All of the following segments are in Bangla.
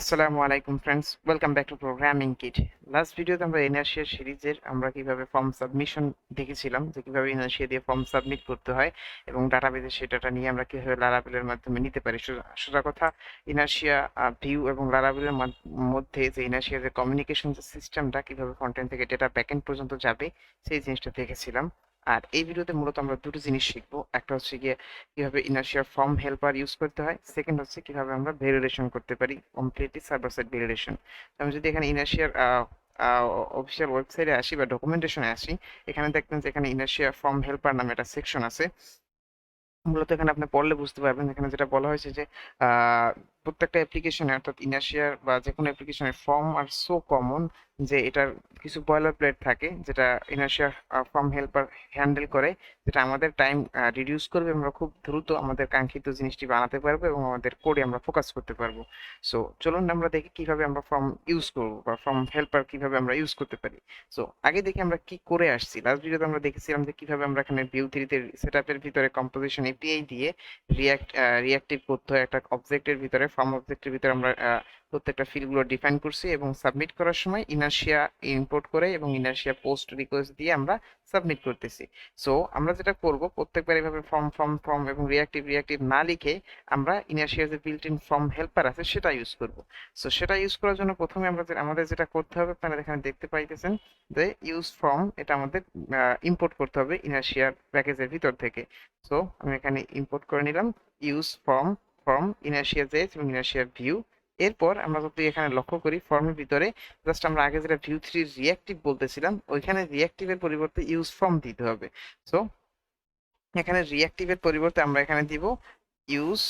আসসালামু আলাইকুম friends, welcome back to programming kit. Last ভিডিওতে আমরা ইনার্শিয়া সিরিজের আমরা কিভাবে ফর্ম সাবমিশন দেখেছিলাম, যে কিভাবে ইনার্শিয়া দিয়ে ফর্ম সাবমিট করতে হয় এবং ডাটাবেজে সেই ডাটা নিয়ে আমরা কিভাবে লারাভেলের মাধ্যমে নিতে পারি। সোজা কথা, ইনার্শিয়া ভিউ এবং লারাভেলের মধ্যে যে ইনার্শিয়া যে কমিউনিকেশন যে সিস্টেমটা কিভাবে ফ্রন্ট এন্ড থেকে ডেটা ব্যাক এন্ড পর্যন্ত যাবে সেই জিনিসটা দেখেছিলাম। আর এই ভিডিওতে মূলত আমরা দুটো জিনিস শিখবো। একটা হচ্ছে গিয়ে কিভাবে ইনার্শিয়ার ফর্ম হেল্পার ইউজ করতে হয়, সেকেন্ড হচ্ছে কিভাবে আমরা ভ্যালিডেশন করতে পারি, কমপ্লিটলি সার্ভার সাইড ভ্যালিডেশন। আমি যদি এখানে ইনার্শিয়ার অফিসিয়াল ওয়েবসাইটে আসি বা ডকুমেন্টেশনে আসি, এখানে দেখবেন যে এখানে ইনার্শিয়া ফর্ম হেল্পার নামে একটা সেকশন আছে। মূলত এখানে আপনি পড়লে বুঝতে পারবেন এখানে যেটা বলা হয়েছে যে আহ, প্রত্যেকটা অ্যাপ্লিকেশনে অর্থাৎ ইনার্শিয়ার বা যে কোনো অ্যাপ্লিকেশনের ফর্ম আর সো কমন যে এটার কিছু বয়লার প্লেট থাকে যেটা ইনার্শিয়ার ফর্ম হেল্পার হ্যান্ডেল করে, যেটা আমাদের টাইম রিডিউস করবে। আমরা খুব দ্রুত আমাদের কাঙ্ক্ষিত জিনিসটি বানাতে পারবো এবং আমাদের কোডে আমরা ফোকাস করতে পারবো। সো চলুন আমরা দেখি কিভাবে আমরা ফর্ম ইউজ করবো বা ফর্ম হেল্পার কিভাবে আমরা ইউজ করতে পারি। সো আগে দেখি আমরা কি করে আসছি। লাস্ট ভিডিওতে আমরা দেখেছিলাম যে কিভাবে আমরা এখানে ভিউ থ্রিতে সেটআপের ভিতরে কম্পোজিশন এপিআই দিয়ে রিয়াক্টিভ করতে হয় একটা অবজেক্টের ভিতরে, ফর্ম অবজেক্টের ভিতরে আমরা প্রত্যেকটা ফিল্ডগুলো ডিফাইন করছি এবং সাবমিট করার সময় ইনার্শিয়া ইম্পোর্ট করে এবং ইনার্শিয়া পোস্ট রিকোয়েস্ট দিয়ে আমরা সাবমিট করতেছি। সো আমরা যেটা করব, প্রত্যেকবার এভাবে ফর্ম ফর্ম ফর্ম এবং রিয়াক্টিভ রিয়াক্টিভ না লিখে আমরা ইনার্শিয়া যে বিল্ট ইন ফর্ম হেল্পার আছে সেটা ইউজ করব। সো সেটা ইউজ করার জন্য প্রথমে আমাদের যেটা করতে হবে, আপনারা এখানে দেখতে পাইতেছেন যে ইউজ ফর্ম, এটা আমাদের ইম্পোর্ট করতে হবে ইনার্শিয়ার প্যাকেজের ভিতর থেকে। সো আমি এখানে ইম্পোর্ট করে নিলাম use form form inertia JS এবং ইনার্শিয়া ভিউ। এরপর আমরা যদি এখানে লক্ষ্য করি ফর্মের ভিতরে জাস্ট আমরা আগে যেটা ভিউ থ্রি রিয়াক্টিভ বলতেছিলাম, ওইখানে রিয়াক্টিভের পরিবর্তে ইউজ ফর্ম দিতে হবে। সো এখানে রিয়াক্টিভের পরিবর্তে আমরা এখানে দিব ইউজ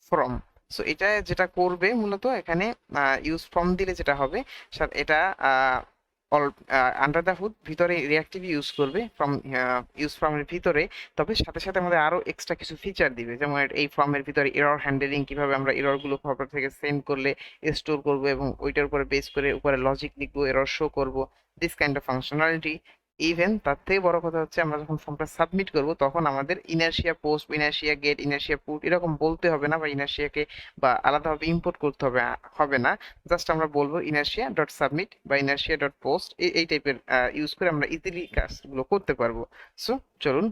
ফ্রম। সো এটা যেটা করবে মূলত এখানে ইউজ ফ্রম দিলে যেটা হবে, এটা অল আন্ডার দ্য হুড ভিতরে রিয়াক্টিভ ইউজ করবে ফ্রম ইউজ ফর্মের ভিতরে। তবে সাথে সাথে আমাদের আরো এক্সট্রা কিছু ফিচার দিবে, যেমন এই ফর্মের ভিতরে এরর হ্যান্ডেলিং, কিভাবে আমরা এরর গুলো খবর থেকে সেন্ড করলে স্টোর করব এবং ওইটার উপরে বেস করে উপরে লজিক লিখবো, এরর শো করব, this kind of functionality. Even তার থেকে বড় কথা হচ্ছে আমরা যখন ফর্মটা সাবমিট করব তখন আমাদের inertia post, inertia get, inertia put এরকম বলতে হবে না, বা ইনার্শিয়াকে বা আলাদাভাবে ইম্পোর্ট করতে হবে না। জাস্ট আমরা বলবো ইনার্শিয়া ডট সাবমিট বা ইনার্শিয়া ডট পোস্ট, এই টাইপের ইউজ করে আমরা ইজিলি কাজগুলো করতে পারবো। সো চলুন,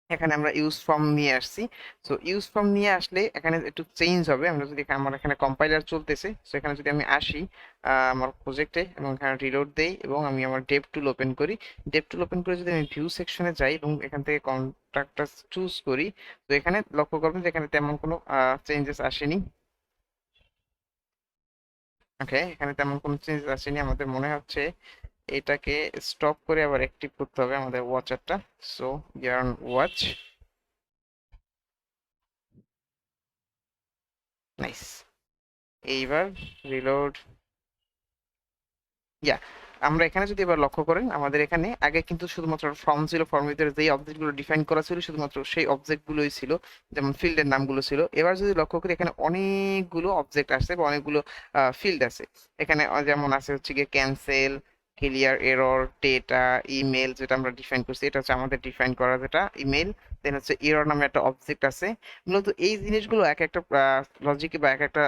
এখানে আমরা ইউজ ফর্ম নিয়ে আসছি। সো ইউজ ফর্ম নিয়ে আসলে এখানে একটু চেঞ্জ হবে। আমরা যদি আমার এখানে কম্পাইলার চলতেছে, সো এখানে যদি আমি আসি আমার প্রজেক্টে এবং এখানে রিলোড দেই এবং আমি আমার ডেভ টুল ওপেন করি, ডেভ টুল ওপেন করে যদি আমি ভিউ সেকশনে যাই এবং এখান থেকে কন্ট্রাক্টর চুজ করি, তো এখানে লক্ষ্য করবেন যে এখানে তেমন কোনো চেঞ্জেস আসেনি। ওকে, এখানে তেমন কোনো চেঞ্জেস আসেনি। আমাদের মনে হচ্ছে এটাকে স্টপ করে আবার অ্যাক্টিভ করতে হবে আমাদের ওয়াচারটা। সো ইয়ার অন ওয়াচ, নাইস। এইবার রিলোড, ইয়া, আমরা এখানে যদি এবার লক্ষ্য করেন আমাদের এখানে আগে কিন্তু শুধুমাত্র ফর্ম ছিল, ফর্মের ভিতরে যেই অবজেক্টগুলো ডিফাইন করা ছিল শুধুমাত্র সেই অবজেক্টগুলোই ছিল, যেমন ফিল্ডের নামগুলো ছিল। এবার যদি লক্ষ্য করি এখানে অনেকগুলো অবজেক্ট আসছে বা অনেকগুলো ফিল্ড আছে। এখানে যেমন আছে হচ্ছে গিয়ে cancel, clear, error, data, email, যেটা আমরা ডিফাইন করছি, এটা হচ্ছে আমাদের ডিফাইন করা যেটা ইমেল। দেন হচ্ছে এরর নামে একটা অবজেক্ট আছে। মূলত এই জিনিসগুলো এক একটা লজিকে বা এক একটা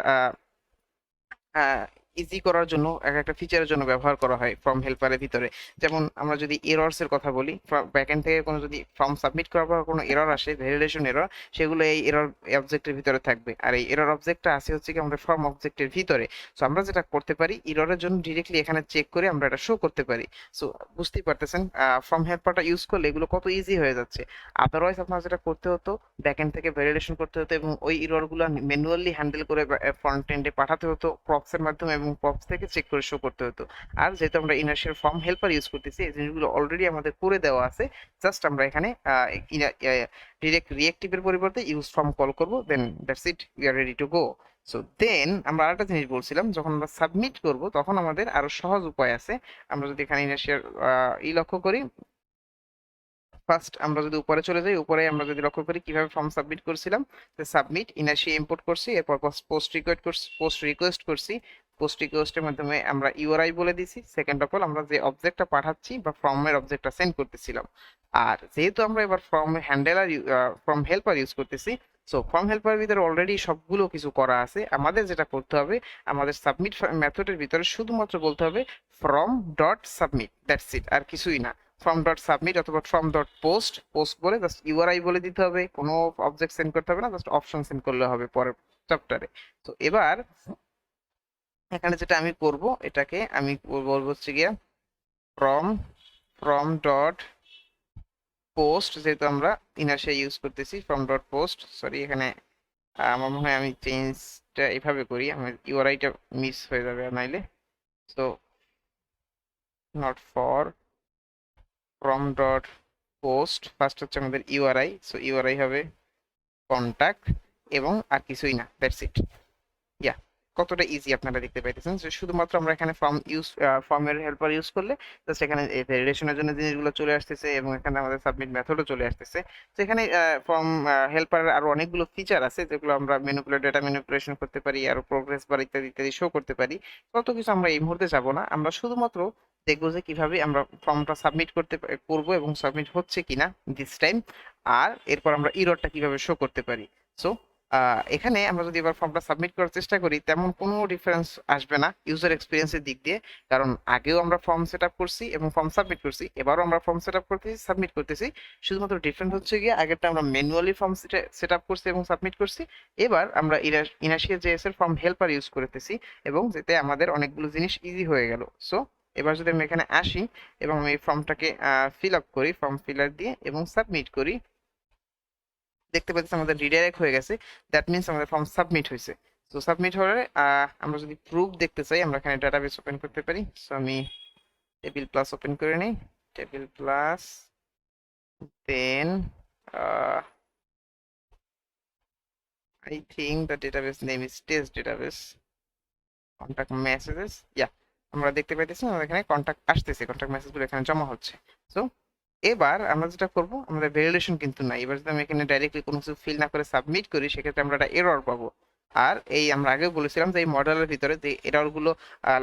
ইজি করার জন্য, এক একটা ফিচারের জন্য ব্যবহার করা হয় ফর্ম হেল্পারের ভিতরে। যেমন আমরা যদি এরর্স এর কথা বলি, ব্যাকএন্ড থেকে কোনো যদি ফর্ম সাবমিট করার পর কোনো এরর আসে, ভ্যালিডেশন এরর, সেগুলো এই এরর অবজেক্টের ভিতরে থাকবে। আর এই এরর অবজেক্টটা আছে হচ্ছে কি আমাদের ফর্ম অবজেক্টের ভিতরে। সো আমরা যেটা করতে পারি, এররের জন্য ডিরেক্টলি এখানে চেক করে আমরা এটা শো করতে পারি। সো বুঝতেই পারতেছেন ফর্ম হেল্পারটা ইউজ করলে এগুলো কত ইজি হয়ে যাচ্ছে। আদারওয়াইজ আপনার যেটা করতে হতো, ব্যাকএন্ড থেকে ভ্যালিডেশন করতে হতো এবং ওই এররগুলো ম্যানুয়ালি হ্যান্ডেল করে ফ্রন্ট এন্ডে পাঠাতে হতো প্রক্সের মাধ্যমে এবং প্রক্স থেকে চেক করে শো করতে হতো। আর যেহেতু আমরা ইনার্শিয়াল ফর্ম হেল্পার ইউজ করতেছি, এই জিনিসগুলো অলরেডি আমাদের করে দেওয়া আছে। জাস্ট আমরা এখানে ডিরেক্ট রিয়েক্টিভের পরিবর্তে ইউজ ফর্ম কল করবো, then that's it, we are ready to go. So then আমরা আরেকটা জিনিস বলছিলাম, যখন আমরা সাবমিট করব তখন আমাদের আরো সহজ উপায় আছে। আমরা যদি এখানে ইনার্শিয়ার লক্ষ্য করি, ফার্স্ট আমরা যদি উপরে চলে যাই, উপরে আমরা যদি লক্ষ্য করি কিভাবে ফর্ম সাবমিট করছিলাম, সাবমিট ইনার্শিয়া ইম্পোর্ট করছি, এরপর পোস্ট রিকোয়েস্ট করছি। পোস্ট রিকোয়েস্টের মাধ্যমে আমরা ইউআরআই বলে দিছি। সেকেন্ড অফ অল আমরা যে অবজেক্টটা পাঠাচ্ছি বা ফর্মের অবজেক্টটা সেন্ড করতেছিলাম। আর যেহেতু আমরা এবার form handler form helper use করতেছি, সো ফর্ম হেল্পারের ভিতরে অলরেডি সবগুলো কিছু করা আছে, আমাদের যেটা করতে হবে আমাদের সাবমিট মেথডের ভিতরে শুধুমাত্র বলতে হবে form dot submit, that's it, আর কিছুই না। ফর্ম ডট সাবমিট অথবা ফর্ম ডট পোস্ট, পোস্ট বলে জাস্ট ইউআরআই বলে দিতে হবে, কোনো অবজেক্ট সেন্ড করতে হবে না, জাস্ট অপশন সেন্ড করলে হবে পরের চ্যাপ্টারে। তো এবার এখানে যেটা আমি করব, এটাকে আমি বলবো হচ্ছে গিয়ে ফ্রম ফ্রম ডট পোস্ট, যেহেতু আমরা ইনার্শিয়া ইউজ করতেছি, ফ্রম ডট পোস্ট, সরি এখানে আমার মনে হয় আমি চেঞ্জটা এভাবে করি, আমার ইউআরআইটা মিস হয়ে যাবে নাইলে। So not for from dot post, first হচ্ছে আমাদের ইউআরআই, সো ইউআরআই হবে কন্টাক্ট এবং আর কিছুই না, দ্যাটস ইট। ইয়া, কতটা ইজি আপনারা দেখতে পাইতেছেন যে শুধুমাত্র আমরা এখানে ফর্মের হেল্পার ইউজ করলে জাস্ট এখানে ভ্যালিডেশনের জন্য জিনিসগুলো চলে আসতেছে এবং এখানে আমাদের সাবমিট মেথডও চলে আসতেছে। তো এখানে ফর্ম হেল্পারের আরো অনেকগুলো ফিচার আছে যেগুলো আমরা ডেটা ম্যানিপুলেশন করতে পারি, আরো প্রোগ্রেস বার ইত্যাদি ইত্যাদি শো করতে পারি। তত কিছু আমরা এই মুহূর্তে যাব না, আমরা শুধুমাত্র দেখবো যে কিভাবে আমরা ফর্মটা সাবমিট করবো এবং সাবমিট হচ্ছে কিনা দিস টাইম, আর এরপর আমরা ইররটা কিভাবে শো করতে পারি। সো এখানে আমরা যদি এবার ফর্মটা সাবমিট করার চেষ্টা করি তেমন কোনো ডিফারেন্স আসবে না ইউজার এক্সপিরিয়েন্সের দিক দিয়ে, কারণ আগেও আমরা ফর্ম সেট আপ করছি এবং ফর্ম সাবমিট করছি, এবারও আমরা ফর্ম সেট আপ করতেছি, সাবমিট করতেছি। শুধুমাত্র ডিফারেন্স হচ্ছে গিয়ে আগেরটা আমরা ম্যানুয়ালি ফর্ম সেট আপ করছি এবং সাবমিট করছি, এবার আমরা ইনার্শিয়া জেএস এর ফর্ম হেল্পার ইউজ করতেছি এবং যেতে আমাদের অনেকগুলো জিনিস ইজি হয়ে গেল। সো এবার যদি আমি এখানে আসি এবং আমি এই ফর্মটাকে ফিল আপ করি, ফর্ম ফিলার দিয়ে এবং সাবমিট করি, দেখতে পাচ্ছি আমাদের রিডাইরেক্ট হয়ে গেছে, দ্যাট মিনস আমাদের ফর্ম সাবমিট হয়েছে। তো সাবমিট হলে আমরা যদি প্রুফ দেখতে চাই আমরা এখানে ডাটাবেস ওপেন করতে পারি। সো আমি টেবিল প্লাস ওপেন করে নিই, table plus, then I think the database name is test database, contact messages, yeah, আমরা দেখতে পাইতেছি আমাদের এখানে কন্টাক্ট আসতেছে, কন্টাক্ট মেসেজগুলো এখানে জমা হচ্ছে। সো এবার আমরা যেটা করব, আমাদের ভ্যালিডেশন কিন্তু নাই, এবার যদি আমি এখানে ডাইরেক্টলি কোনো কিছু ফিল না করে সাবমিট করি সেক্ষেত্রে আমরা একটা এরর পাবো। আর এই আমরা আগেও বলেছিলাম যে এই মডেলের ভিতরে যে এররগুলো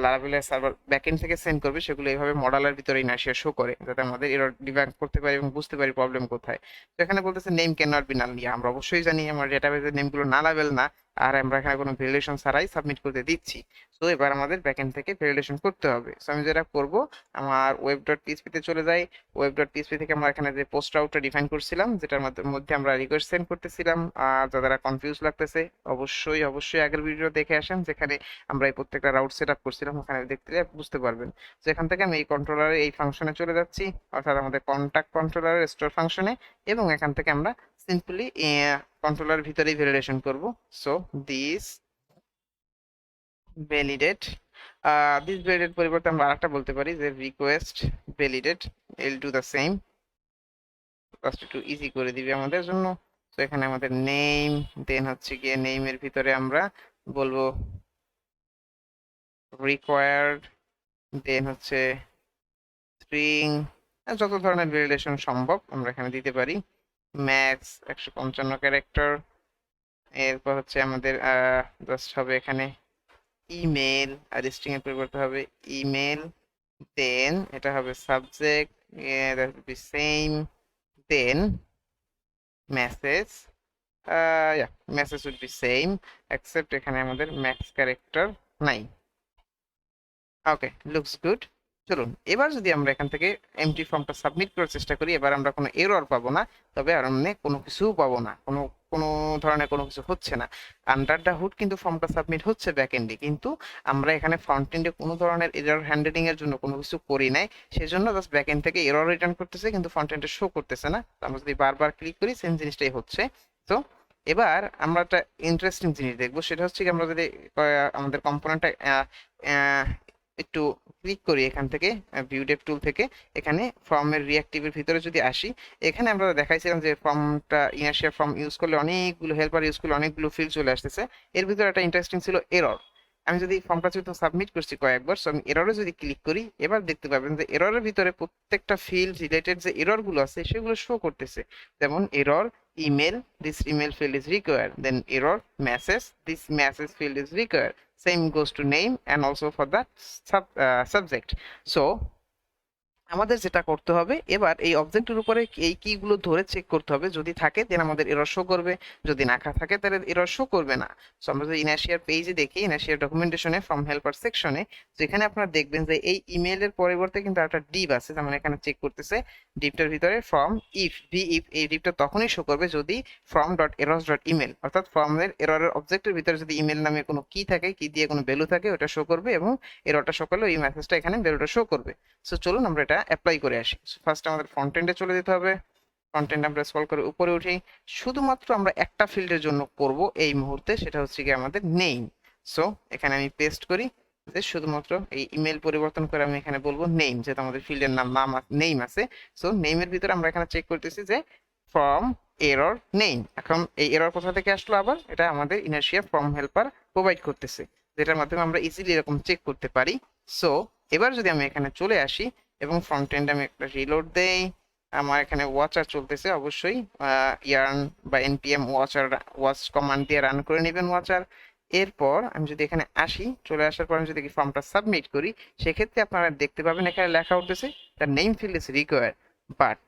লারাভেলের সার্ভার ব্যাকএন্ড থেকে সেন্ড করবে সেগুলো এইভাবে মডেলের ভিতরে ইনার্শিয়া শো করে, যাতে আমাদের এরর ডিবাগ করতে পারি এবং বুঝতে পারি প্রবলেম কোথায়। তো এখানে বলতেছে নেম ক্যান নট বি নাল, আমরা অবশ্যই জানি আমার ডেটাবেসের নেমগুলো লারাভেল না, আর আমরা এখানে কোনো ভ্যালিডেশন ছাড়াই সাবমিট করতে দিচ্ছি। তো এবার আমাদের ব্যাকএন্ড থেকে ভ্যালিডেশন করতে হবে। সো আমি যেটা করব, আমার ওয়েব ডট পিএইচপি তে চলে যাই, ওয়েব ডট পিএইচপি থেকে আমরা এখানে যে পোস্ট রাউটটা ডিফাইন করছিলাম যেটার মধ্যে আমরা রিকোয়েস্ট সেন্ড করতেছিলাম, আর যারা কনফিউজ লাগতেছে অবশ্যই অবশ্যই আগের ভিডিও দেখে আসেন যেখানে আমরা এই প্রত্যেকটা রাউট সেট আপ করছিলাম, ওখানে দেখতে বুঝতে পারবেন। তো এখান থেকে আমি এই কন্ট্রোলারে এই ফাংশনে চলে যাচ্ছি, অর্থাৎ আমাদের কন্টাক্ট কন্ট্রোলারের স্টোর ফাংশনে, এবং এখান থেকে আমরা সিম্পলি কন্ট্রোলার ভিতরেই ভ্যালিডেশন করব। So this validate, this validate পরিবর্তে আমরা আরেকটা বলতে পারি যে request validate, L do the same, just একটু ইজি করে দিবে আমাদের জন্য। তো এখানে আমাদের নেম, দেন হচ্ছে গিয়ে নেমের ভিতরে আমরা বলবো রিকোয়ার্ড, দেন হচ্ছে স্ট্রিং, যত ধরনের ভ্যালিডেশন সম্ভব আমরা এখানে দিতে পারি, ম্যাক্স 155 ক্যারেক্টার। এরপর হচ্ছে আমাদের জাস্ট হবে এখানে ইমেল, আর স্ট্রিং এর পরিবর্তে হবে ইমেল, দেন এটা হবে subject, that will be same, then message, message will be same except এখানে আমাদের ম্যাক্স ক্যারেক্টার নাই। Okay, looks good. চলুন এবার যদি আমরা এখান থেকে এমটি ফর্মটা সাবমিট করার চেষ্টা করি, এবার আমরা কোনো এরর পাবো না, তবে আর এমনি কোনো কিছু পাবো না, কোনো কোনো ধরনের কোনো কিছু হচ্ছে না। আন্ডার দ্য হুড কিন্তু ফর্মটা সাবমিট হচ্ছে ব্যাক এন্ডে, কিন্তু আমরা এখানে ফ্রন্ট এন্ডে কোনো ধরনের এরর হ্যান্ডলিং এর জন্য কোনো কিছু করি নাই, সেজন্য জাস্ট ব্যাক এন্ড থেকে এরর রিটার্ন করতেছে কিন্তু ফ্রন্ট এন্ডে শো করতেছে না। তো আমরা যদি বারবার ক্লিক করি সেম জিনিসটাই হচ্ছে। তো এবার আমরা একটা ইন্টারেস্টিং জিনিস দেখবো, সেটা হচ্ছে কি আমরা যদি আমাদের কম্পোনেন্টটা একটু ক্লিক করি এখান থেকে ভিউ ডেভ টুল থেকে, এখানে ফর্মের রিঅ্যাক্টিভের ভিতরে যদি আসি, এখানে আমরা দেখাইছিলাম যে ফর্মটা ইনার্শিয়া ফর্ম ইউজ করলে অনেকগুলো হেল্পার ইউজ করলে অনেকগুলো ফিল্ড চলে আসতেছে। এর ভিতরে একটা ইন্টারেস্টিং ছিল এরর। আমি যদি ফর্মটা যেহেতু সাবমিট করছি কয়েকবার, সো আমি এররে যদি ক্লিক করি, এবার দেখতে পাবেন যে এররের ভিতরে প্রত্যেকটা ফিল্ড রিলেটেড যে এরর গুলো আছে সেগুলো শো করতেছে। যেমন error email, this email field is required, then error message, this message field is required, same goes to name and also for the subject. So আমাদের যেটা করতে হবে এবার এই অবজেক্টের উপরে এই কিগুলো ধরে চেক করতে হবে, যদি থাকে দেন আমাদের এরর শো করবে, যদি না থাকে তাহলে এরর শো করবে না। সো আমরা যদি ইনার্শিয়ার পেজে দেখি, ইনার্শিয়ার ডকুমেন্টেশনে ফর্ম হেল্পার সেকশনে, যেখানে আপনারা দেখবেন যে এই ইমেইলের পরিবর্তে কিন্তু একটা ডিভ আছে, যেমন এখানে চেক করতেছে ডিভটার ভিতরে ফর্ম ইফ ভি ইফ, এই ডিভটা তখনই শো করবে যদি form dot errors dot email, অর্থাৎ ফর্মের এররের অবজেক্টের ভিতরে যদি ইমেল নামে কোনো কি থাকে, কি দিয়ে কোনো ভ্যালু থাকে, ওটা শো করবে, এবং এররটা শো করলে ওই মেসেজটা এখানে ভ্যালুটা শো করবে। সো চলুন আমরা এটা অ্যাপ্লাই করে আসি। ফার্স্ট আমাদের ফ্রন্ট এন্ডে চলে যেতে হবে। ফ্রন্ট এন্ড আমরা স্ক্রল করে উপরে উঠি। শুধুমাত্র আমরা একটা ফিল্ডের জন্য করব এই মুহূর্তে, সেটা হচ্ছে কি আমাদের নেম। সো এখানে আমি পেস্ট করি যে শুধুমাত্র এই ইমেল পরিবর্তন করে আমি এখানে বলবো নেম, যেহেতু আমাদের ফিল্ডের নাম নেম আছে। সো নেমের ভিতরে আমরা এখানে চেক করতেছি যে ফ্রম এরর নেম। এখন এই এরর কোথা থেকে আসলো, আবার এটা আমাদের ইনার্শিয়া ফর্ম হেল্পার প্রোভাইড করতেছে, যেটার মাধ্যমে আমরা ইজিলি এরকম চেক করতে পারি। সো এবার যদি আমি এখানে চলে আসি এবং ফ্রন্ট এন্ড আমি একটা রিলোড দেই, আমার এখানে ওয়াচার চলতেছে, অবশ্যই ইয়ার্ন বা এনপিএম ওয়াচার ওয়াচ কমান্ড দিয়ে রান করে নেবেন ওয়াচার। এরপর আমি যদি এখানে আসি, চলে আসার পর আমি যদি ফর্মটা সাবমিট করি, সেক্ষেত্রে আপনারা দেখতে পাবেন এখানে লেখা উঠতেছে the name field is required but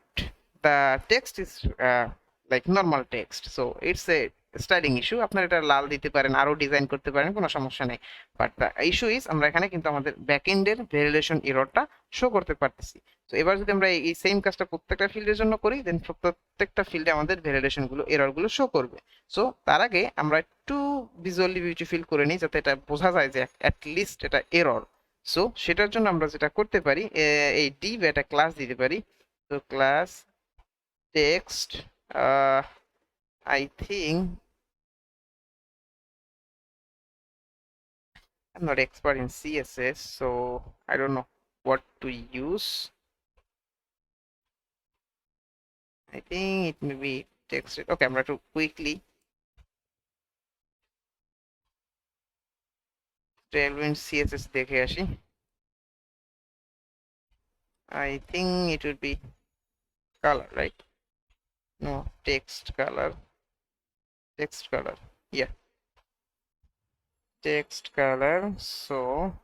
the text is like normal text. So it's a styling issue, আপনারা এটা লাল দিতে পারেন, আরো ডিজাইন করতে পারেন, কোনো সমস্যা নেই। বাট দ্য ইস্যু ইজ আমরা এখানে কিন্তু আমাদের ব্যাকএন্ডের ভ্যালিডেশন এররটা শো করতে পারতেছি। তো এবার যদি আমরা এই সেম কাজটা প্রত্যেকটা ফিল্ডের জন্য করি, দেন প্রত্যেকটা ফিল্ডে আমাদের ভ্যালিডেশন গুলো এরর গুলো শো করবে। সো তার আগে আমরা একটু ভিজুয়ালি বিউটিফুল করে নিই, যাতে এটা বোঝা যায় যে অ্যাট লিস্ট এটা এরর। সো সেটার জন্য আমরা যেটা করতে পারি, এই ডিভ একটা ক্লাস দিতে পারি। তো class text, I think I'm not expert in CSS, so I don't know what to use. I think it may be text. Okay, I'm going to quickly tailwind CSS দেখে আসি। I think it would be color, right? No, text color. Text color. Yeah, text color. So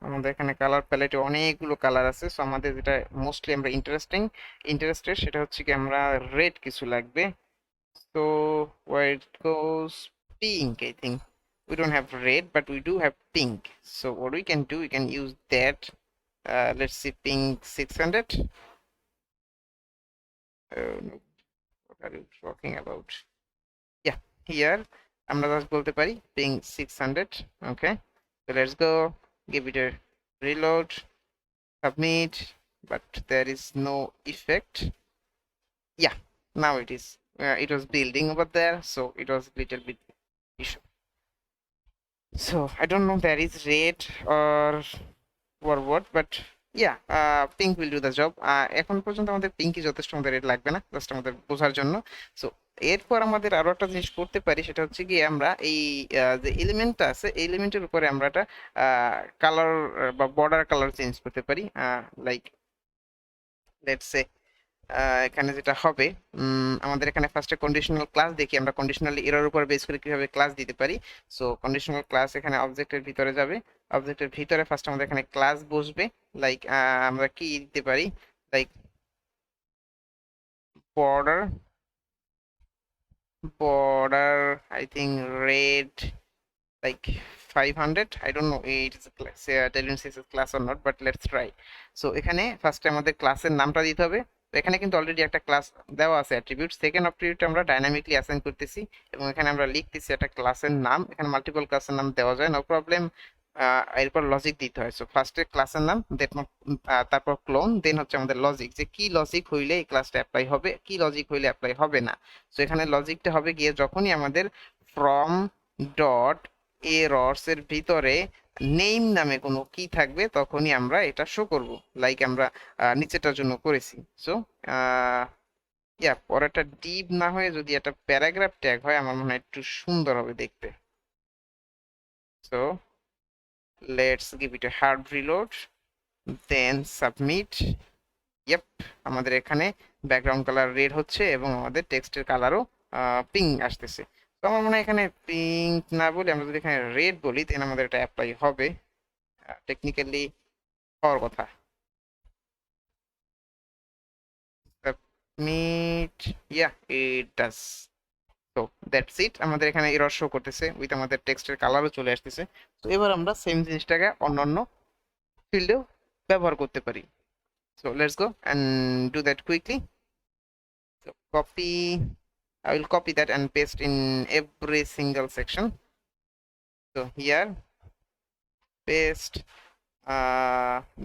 আমাদের এখানে কালার প্যালেটে অনেকগুলো কালার আছে। সো আমাদের যেটা মোস্টলি আমরা ইন্টারেস্টেড সেটা হচ্ছে কি আমরা রেড কিছু লাগবে। So where it goes, pink, I think. We don't have red, but we do have pink. So what we can do, we can use that. Let's see, pink 600. No, what are you talking about? Yeah, here আমরা just বলতে পারি pink 600. Okay, so let's go, give it a reload, submit, but there is no effect. Yeah, now it is. It was building over there, so it was a little bit issue. So I don't know there is red or what, but yeah, pink will do the job. এখন পর্যন্ত আমাদের পিঙ্কই যথেষ্ট, আমাদের রেড লাগবে না, জাস্ট আমাদের বোঝার জন্য। সো এরপর আমাদের আরো একটা জিনিস করতে পারি, সেটা হচ্ছে কি আমরা এই যে এলিমেন্টটা আছে, এই এলিমেন্টের উপরে আমরা একটা কালার বা বর্ডার কালার চেঞ্জ করতে পারি। লাইক লেটস সে এখানে যেটা হবে, আমাদের এখানে ফার্স্টে কন্ডিশনাল ক্লাস দেখি, আমরা কন্ডিশনালি এরর উপর বেস করে কিভাবে ক্লাস দিতে পারি। সো কন্ডিশনাল ক্লাস এখানে অবজেক্টের ভিতরে যাবে, অবজেক্টের ভিতরে ফার্স্ট আমাদের এখানে ক্লাস বসবে। লাইক আমরা কি দিতে পারি, like border, border I think red like 500. I don't know it is a class, telling CSS class or not, but let's try. So এখানে ফার্স্টে আমাদের ক্লাসের নামটা দিতে হবে। তো এখানে কিন্তু অলরেডি একটা ক্লাস দেওয়া আছে অ্যাট্রিবিউট, সেকেন্ড অ্যাট্রিবিউট আমরা ডাইনামিকলি অ্যাসাইন করতেছি, এবং এখানে আমরা লিখতেছি একটা ক্লাসের নাম। এখানে মাল্টিপল ক্লাসের নাম দেওয়া যায়, নো প্রবলেম। এরপর লজিক দিতে হয়। সো ফার্স্টে ক্লাসের নাম, তারপর ক্লোন, দেন হচ্ছে আমাদের লজিক, যে কি লজিক হইলে এই ক্লাসটা অ্যাপ্লাই হবে, কি লজিক হইলে অ্যাপ্লাই হবে না। সো এখানে লজিকটা হবে গিয়ে যখনই আমাদের ফ্রম ডট এরর্স এর ভিতরে নেম নামে কোনো কি থাকবে, তখনই আমরা এটা শো করব, লাইক আমরা নিচেটার জন্য করেছি। সো ইয়া, পরেরটা ডিভ না হয়ে যদি একটা প্যারাগ্রাফ ট্যাগ হয়, আমার মনে হয় একটু সুন্দর হবে দেখতে। So let's give it a hard reload, then submit. Yep, আমাদের এখানে ব্যাকগ্রাউন্ড কালার রেড হচ্ছে এবং আমাদের টেক্সটের কালারও পিঙ্ক আসতেছে। তো আমার মনে হয় এখানে পিঙ্ক না বলে আমরা যদি এখানে রেড বলি, তাহলে আমাদের এটা অ্যাপ্লাই হবে, টেকনিক্যালি হওয়ার কথা। submit, yeah, it does. তো দ্যাটস ইট, আমাদের এখানে এরর শো করতেছে উইথ আমাদের টেক্সটের কালারও চলে আসতেছে। তো এবার আমরা সেম জিনিসটাকে অন্যান্য ফিল্ডেও ব্যবহার করতে পারি। So let's go and do that quickly. So copy, I will copy that and paste in every single section. So here paste,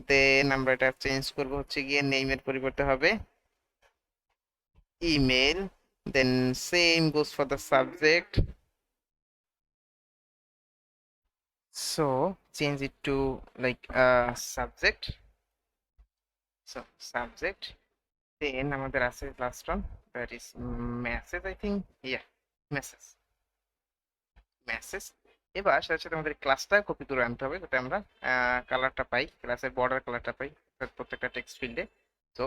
then আমরা এটা চেঞ্জ করব হচ্ছে গিয়ে নেইমের পরিবর্তে হবে email, then same goes for the subject. So change it to like subject. So subject, then আমাদের আছে last one, that is message, I think, yeah, message. এবার সাথে সাথে আমাদের ক্লাসটা কপি করে আনতে হবে যাতে আমরা কালারটা পাই, ক্লাসের বর্ডার কালারটা পাই প্রত্যেকটা টেক্সট ফিল্ডে। So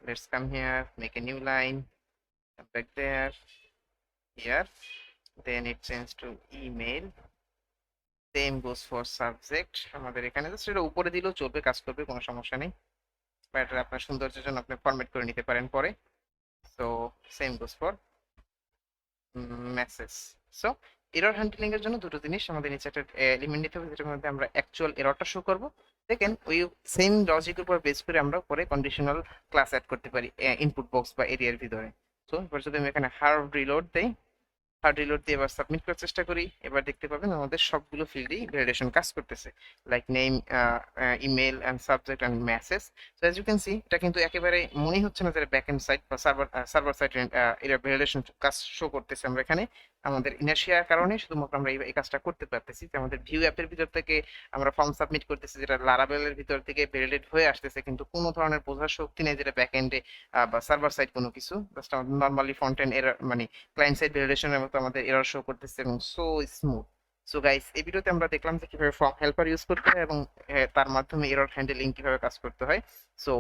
let's come here, make a new line, back there, here, then it changes to email, same goes for subject। আমাদের এখানে জাস্ট এটা উপরে দিলেও চলবে, কাজ করবে, কোনো সমস্যা নেই, বা এটা আপনার সৌন্দর্যের জন্য আপনি ফরম্যাট করে নিতে পারেন পরে। So same goes for message. So error handling এর জন্য দুটো জিনিস আমাদের নিচে একটা এলিমেন্ট নিতে হবে, যেটার মধ্যে আমরা অ্যাকচুয়াল এররটা শো করব। দেখেন ওই সেম লজিকের উপর বেস করে আমরা পরে কন্ডিশনাল ক্লাস অ্যাড করতে পারি ইনপুট বক্স বা এরিয়ার ভিতরে। তো এবার যদি আমি এখানে হার্ড রিলোড দেই, হার্ড রিলোড দিয়ে এবার সাবমিট করার চেষ্টা করি, এবার দেখতে পাবেন আমাদের সবগুলো ফিল্ডেই ভ্যালিডেশন কাজ করতেছে, like name, email and subject and message. So as you can see, এটা কিন্তু একেবারে মনেই হচ্ছে না যে ব্যাক এন্ড সাইড বা সার্ভার সাইড এটা ভ্যালিডেশন কাজ শো করতেছে। আমরা এখানে আমাদের ইনার্শিয়ার কারণে শুধুমাত্র আমরা এই কাজটা করতে পারতেছি, যে আমাদের ভিউ অ্যাপের ভিতর থেকে আমরা ফর্ম সাবমিট করতেছি, যেটা লারাভেলের ভিতর থেকে ভ্যালিডেট হয়ে আসতেছে, কিন্তু কোনো ধরনের বোঝার শক্তি নেই যেটা ব্যাক এন্ডে বা সার্ভার সাইড কোনো কিছু, জাস্ট আমাদের নর্মালি ফ্রন্ট এন্ড এরর মানে ক্লায়েন্ট সাইড ভ্যালিডেশনের মতো আমাদের এরর শো করতেছে এবং সো স্মুথ। সো গাইস, এই ভিডিওতে আমরা দেখলাম যে কিভাবে ফর্ম হেল্পার ইউজ করতে হয় এবং তার মাধ্যমে এরর হ্যান্ডলিং কিভাবে কাজ করতে হয়। সো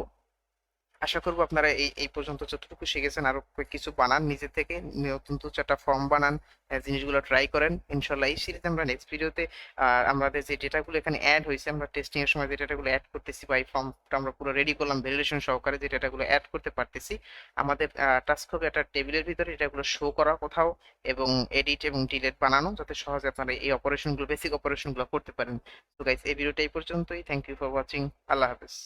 আশা করবো আপনারা এই এই পর্যন্ত যতটুকু শিখেছেন আরো কিছু বানান নিজে থেকে, নতুন দু চারটা ফর্ম বানান, জিনিসগুলো ট্রাই করেন। ইনশাল্লাহ এই সিরিজে আমরা নেক্সট ভিডিওতে আমাদের যে ডেটাগুলো এখানে অ্যাড হয়েছে, আমরা টেস্টিং এর সময় যে ডেটাগুলো অ্যাড করতেছি বা এই ফর্মটা আমরা পুরো রেডি করলাম ভ্যালিডেশন সহকারে, যে ডেটাগুলো অ্যাড করতে পারতেছি, আমাদের টাস্ক হবে একটা টেবিলের ভিতরে এটাগুলো শো করা কোথাও এবং এডিট এবং ডিলিট বানানো, যাতে সহজে আপনারা এই অপারেশনগুলো, বেসিক অপারেশনগুলো করতে পারেন। তো গাইস, এই ভিডিওটা এই পর্যন্তই। Thank you for watching. আল্লাহ হাফেজ।